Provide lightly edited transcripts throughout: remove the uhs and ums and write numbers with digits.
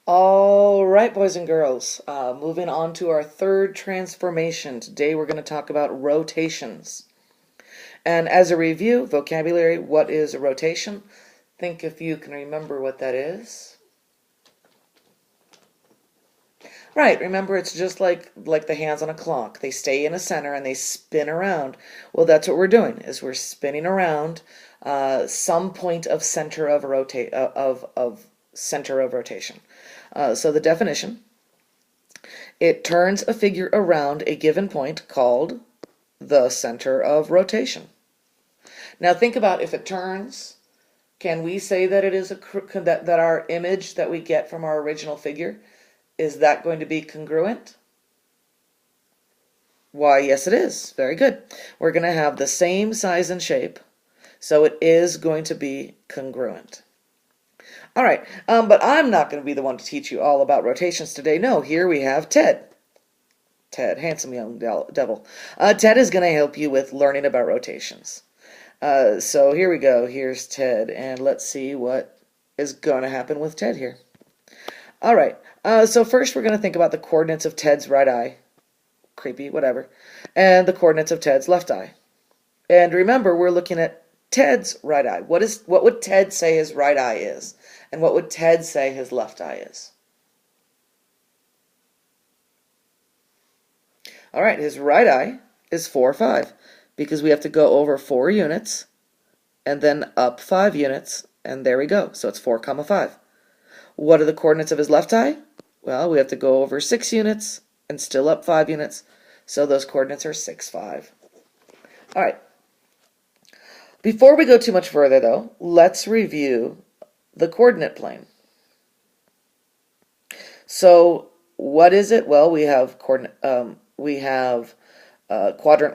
All right, boys and girls, moving on to our third transformation. Today we're going to talk about rotations. And as a review, vocabulary, what is a rotation? Think if you can remember what that is. Right, remember it's just like the hands on a clock. They stay in a center and they spin around. Well, that's what we're doing, is we're spinning around some point of center of center of rotation. So the definition: it turns a figure around a given point called the center of rotation. Now think about if it turns, can we say that it is that our image that we get from our original figure, is that going to be congruent? Why, yes it is. Very good. We're going to have the same size and shape, so it is going to be congruent. All right, but I'm not going to be the one to teach you all about rotations today. No, here we have Ted. Ted, handsome young devil. Ted is going to help you with learning about rotations. So here we go. Here's Ted, and let's see what is going to happen with Ted here. All right, so first we're going to think about the coordinates of Ted's right eye. Creepy, whatever. And the coordinates of Ted's left eye. And remember, we're looking at Ted's right eye. What would Ted say his right eye is? And what would Ted say his left eye is? All right, his right eye is 4, 5, because we have to go over 4 units and then up 5 units, and there we go. So it's 4, 5. What are the coordinates of his left eye? Well, we have to go over 6 units and still up 5 units, so those coordinates are 6, 5. All right. Before we go too much further, though, let's review the coordinate plane. So what is it? Well, we have quadrant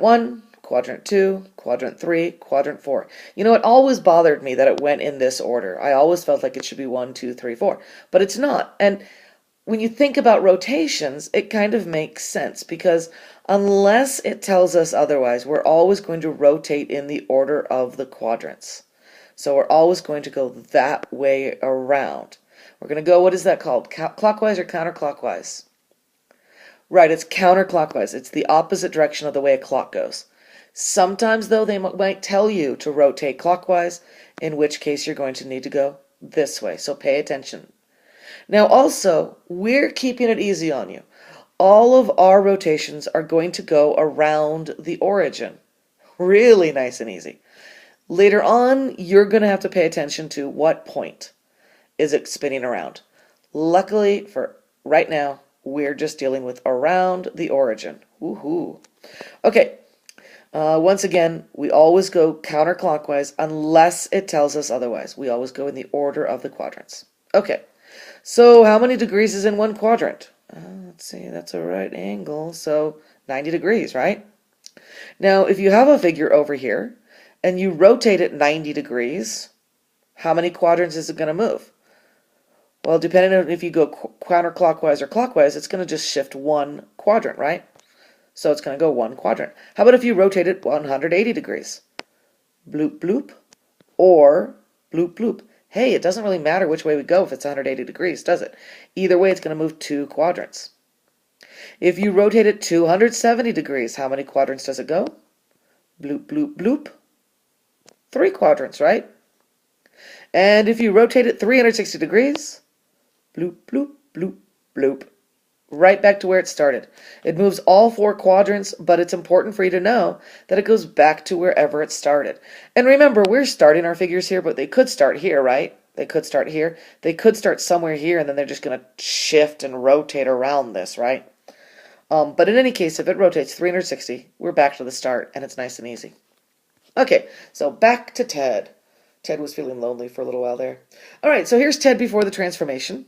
1, quadrant 2, quadrant 3, quadrant 4. You know, it always bothered me that it went in this order. I always felt like it should be 1, 2, 3, 4, but it's not. And when you think about rotations, it kind of makes sense, because unless it tells us otherwise, we're always going to rotate in the order of the quadrants. So we're always going to go that way around. We're going to go, what is that called? Clockwise or counterclockwise? Right, it's counterclockwise. It's the opposite direction of the way a clock goes. Sometimes, though, they might tell you to rotate clockwise, in which case you're going to need to go this way. So pay attention. Now also, we're keeping it easy on you. All of our rotations are going to go around the origin. Really nice and easy. Later on, you're going to have to pay attention to what point is it spinning around. Luckily, for right now, we're just dealing with around the origin. Woohoo. Okay, once again, we always go counterclockwise unless it tells us otherwise. We always go in the order of the quadrants. Okay, so how many degrees is in one quadrant? Let's see, that's a right angle, so 90 degrees, right? Now, if you have a figure over here, and you rotate it 90 degrees, how many quadrants is it going to move? Well, depending on if you go counterclockwise or clockwise, it's going to just shift one quadrant, right? So it's going to go one quadrant. How about if you rotate it 180 degrees? Bloop, bloop, or bloop, bloop. Hey, it doesn't really matter which way we go if it's 180 degrees, does it? Either way, it's going to move 2 quadrants. If you rotate it 270 degrees, how many quadrants does it go? Bloop, bloop, bloop. 3 quadrants, right? And if you rotate it 360 degrees, bloop, bloop, bloop, bloop, right back to where it started. It moves all 4 quadrants, but it's important for you to know that it goes back to wherever it started. And remember, we're starting our figures here, but they could start here, right? They could start here. They could start somewhere here, and then they're just going to shift and rotate around this, right? But in any case, if it rotates 360, we're back to the start, and it's nice and easy. Okay, so back to Ted. Ted was feeling lonely for a little while there. All right, so here's Ted before the transformation.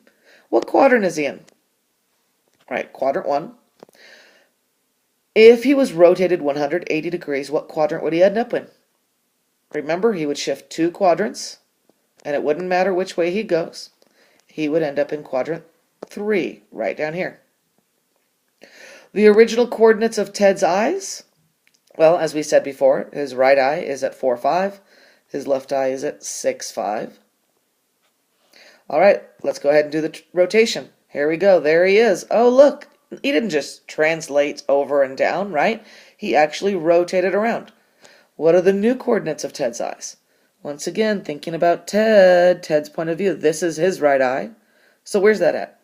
What quadrant is he in? All right, quadrant 1. If he was rotated 180 degrees, what quadrant would he end up in? Remember, he would shift 2 quadrants, and it wouldn't matter which way he goes. He would end up in quadrant 3, right down here. The original coordinates of Ted's eyes? Well, as we said before, his right eye is at 4, 5. His left eye is at 6, 5. All right, let's go ahead and do the rotation. Here we go. There he is. Oh, look. He didn't just translate over and down, right? He actually rotated around. What are the new coordinates of Ted's eyes? Once again, thinking about Ted's point of view. This is his right eye. So where's that at?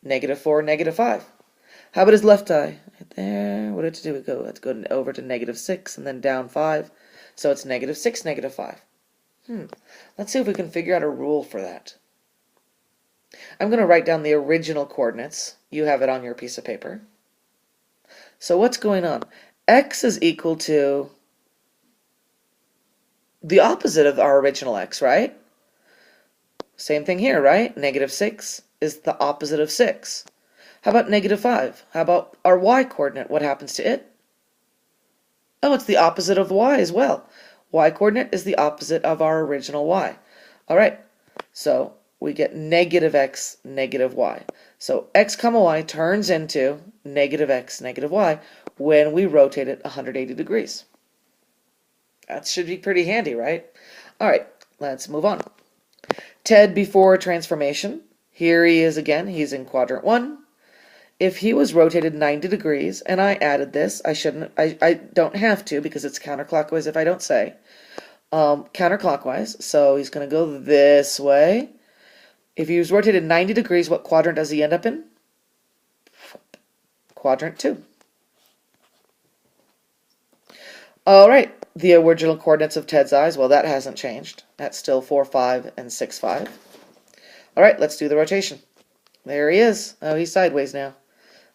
-4, -5. How about his left eye? Right there. What did it do? Let's go over to -6 and then down 5. So it's -6, -5. Let's see if we can figure out a rule for that. I'm going to write down the original coordinates. You have it on your piece of paper. So what's going on? X is equal to the opposite of our original x, right? Same thing here, right? -6 is the opposite of 6. How about -5? How about our y coordinate? What happens to it? Oh, it's the opposite of y as well. Y coordinate is the opposite of our original y. All right, so we get -x, -y. So x comma y turns into -x, -y when we rotate it 180 degrees. That should be pretty handy, right? All right, let's move on. Ted before transformation. Here he is again. He's in quadrant 1. If he was rotated 90 degrees, and I added this, I don't have to because it's counterclockwise if I don't say. Counterclockwise, so he's going to go this way. If he was rotated 90 degrees, what quadrant does he end up in? Quadrant 2. All right, the original coordinates of Ted's eyes, well, that hasn't changed. That's still 4, 5, and 6, 5. All right, let's do the rotation. There he is. Oh, he's sideways now.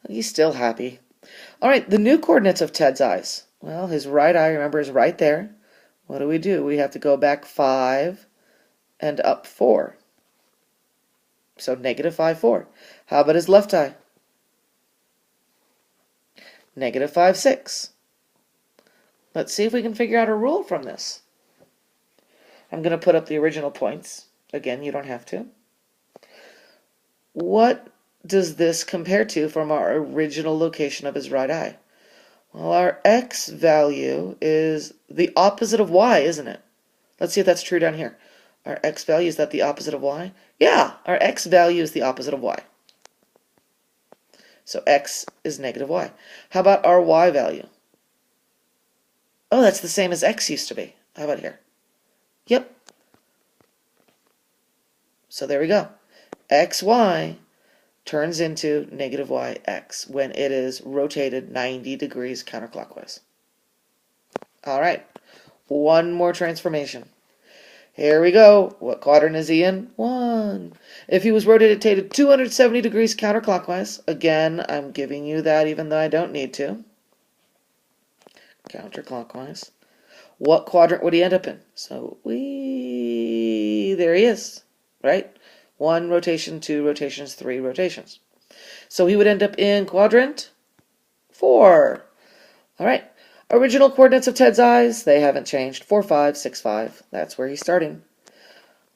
He's still happy. All right, the new coordinates of Ted's eyes. Well, his right eye, remember, is right there. What do? We have to go back 5 and up 4. So -5, 4. How about his left eye? -5, 6. Let's see if we can figure out a rule from this. I'm going to put up the original points. Again, you don't have to. What does this compare to from our original location of his right eye? Well, our x value is the opposite of y, isn't it? Let's see if that's true down here. Our x value, is that the opposite of y? Yeah, our x value is the opposite of y. So x is -y. How about our y value? Oh, that's the same as x used to be. How about here? Yep. So there we go. xy turns into -yx when it is rotated 90 degrees counterclockwise. All right, one more transformation. Here we go. What quadrant is he in? 1. If he was rotated 270 degrees counterclockwise, again, I'm giving you that even though I don't need to. Counterclockwise. What quadrant would he end up in? So there he is, right? 1 rotation, 2 rotations, 3 rotations. So he would end up in quadrant 4. All right. Original coordinates of Ted's eyes, they haven't changed. 4, 5, 6, 5. That's where he's starting.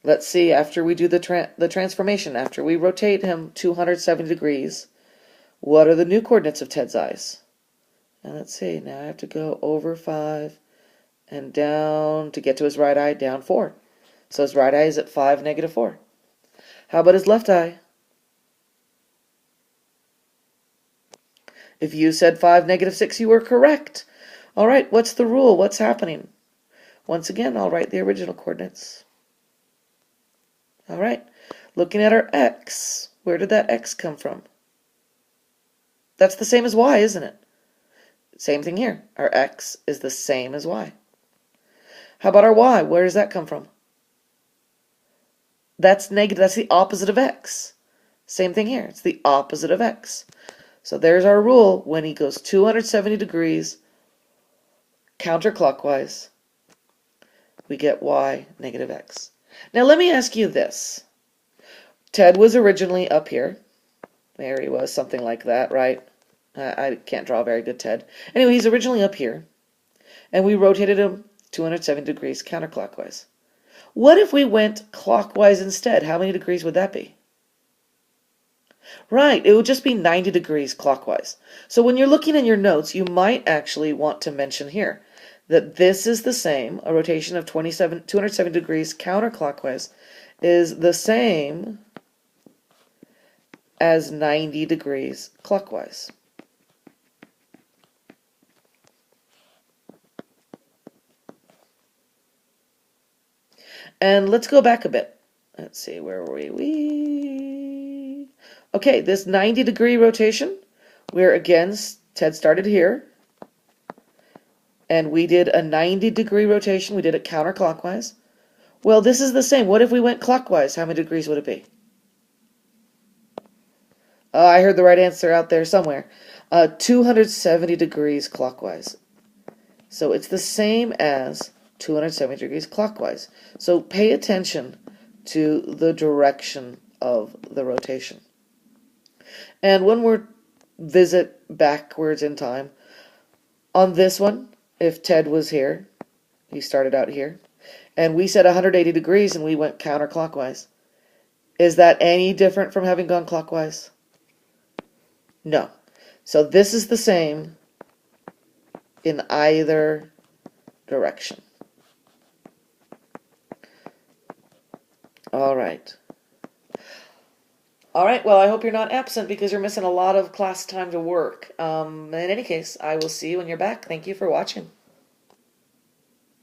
Let's see, after we do the transformation, after we rotate him 270 degrees, what are the new coordinates of Ted's eyes? And let's see, now I have to go over 5 and down to get to his right eye, down 4. So his right eye is at 5, -4. How about his left eye? If you said 5, -6, you were correct. All right, what's the rule? What's happening? Once again, I'll write the original coordinates. All right, looking at our x, where did that x come from? That's the same as y, isn't it? Same thing here. Our x is the same as y. How about our y? Where does that come from? That's negative. That's the opposite of x. Same thing here. It's the opposite of x. So there's our rule. When he goes 270 degrees counterclockwise, we get y, -x. Now let me ask you this. Ted was originally up here. There he was, something like that, right? I can't draw a very good Ted. Anyway, he's originally up here, and we rotated him 270 degrees counterclockwise. What if we went clockwise instead? How many degrees would that be? Right, it would just be 90 degrees clockwise. So when you're looking in your notes, you might actually want to mention here that this is the same, a rotation of 270 degrees counterclockwise, is the same as 90 degrees clockwise. And let's go back a bit. Let's see, where were we? Okay, this 90-degree rotation, we're again, Ted started here, and we did a 90-degree rotation. We did it counterclockwise. Well, this is the same. What if we went clockwise? How many degrees would it be? I heard the right answer out there somewhere. 270 degrees clockwise. So it's the same as 270 degrees clockwise. So pay attention to the direction of the rotation. And when we visit backwards in time, on this one, if Ted was here, he started out here, and we said 180 degrees and we went counterclockwise. Is that any different from having gone clockwise? No. So this is the same in either direction. All right. All right, well, I hope you're not absent because you're missing a lot of class time to work. In any case, I will see you when you're back. Thank you for watching.